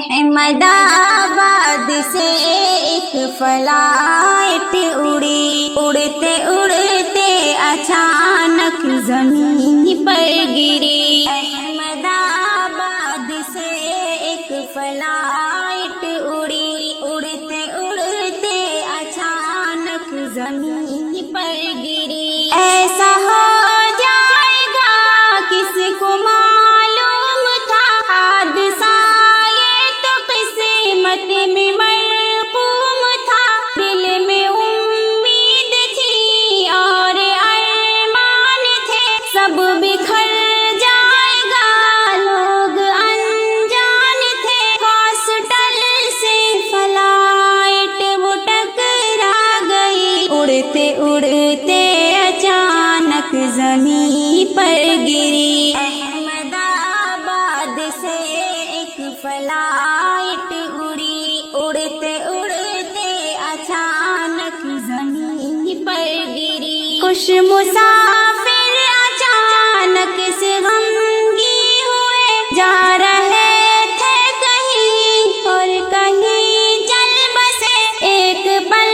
احمد آباد سے ایک فلائٹ اڑی، اڑتے اڑتے اچانک زمین پر گری۔ احمد آباد سے ایک فلائٹ اڑی، اڑتے اڑتے اچانک زمین پر گری۔ ایسا ہو جائے گا کس کو معلوم تھا، حادثہ یہ تو قسمت میں مرقوم تھا۔ دل میں امید تھی اور ارمان تھے، سب بکھر جائے گا، لوگ انجان تھے۔ ہاسٹل سے فلائٹ وہ ٹکرا گئی، اڑتے اڑتے اچانک زمین پر گری۔ احمد آباد سے ایک فلائٹ اڑی، اڑتے اڑتے اچانک زمین پر گری۔ کچھ مسافر اچانک سے غمگین ہوئے، جا رہے تھے کہیں اور کہیں چل بسے، ایک پل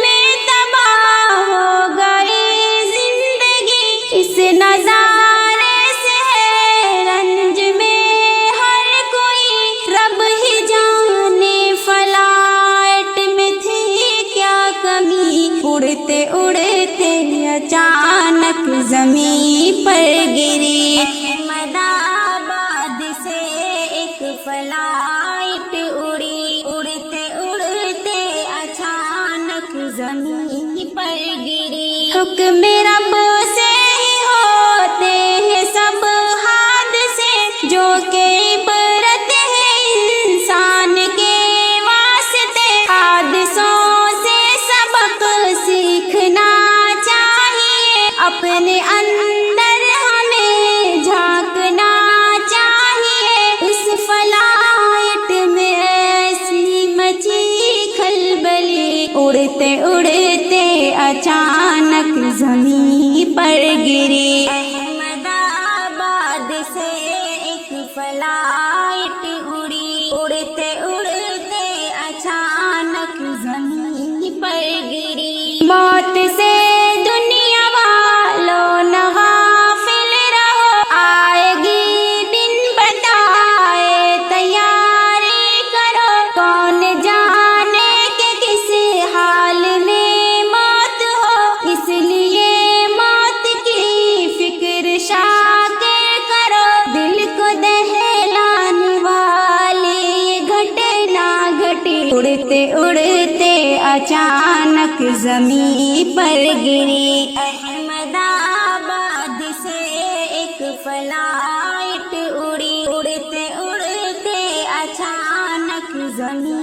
میں تباہ ہو گئی زندگی۔ اس نظارے سے ہے رنج میں ہر کوئی، رب ہی جانے فلائٹ میں تھی کیا کمی۔ اڑتے اڑتے اچانک زمین پر گری۔ احمد آباد سے ایک فلائٹ اڑی، اڑتے اڑتے اچانک زمین پر گری۔ حکم رب سے ہی ہوتے ہیں سب حادثے، جو کہ عبرت ہے انسان کے واسطے۔ حادثوں سے سبق سیکھنا چاہیے، اپنے اندر ہمیں جھانکنا چاہیے۔ اس فلائٹ میں ایسی مچی کھلبلی، اڑتے اڑتے اچانک زمین پر گری۔ احمد آباد سے ایک فلائٹ اڑی، اڑتے اڑتے اچانک زمین پر گری۔ موت سے دنیا والوں نہ غافل رہو، آئے گی بن بتائے تیاری کرو۔ کون جانے کہ کس حال میں موت ہو، اس لیے موت کی فکر شاکر کرو۔ دل کو دہلانے والی یہ گھٹنا گھٹی، اڑتے اڑتے اچانک زمین پر گری۔ احمد آباد سے ایک فلائٹ اڑی، اڑتے اڑتے اچانک زمین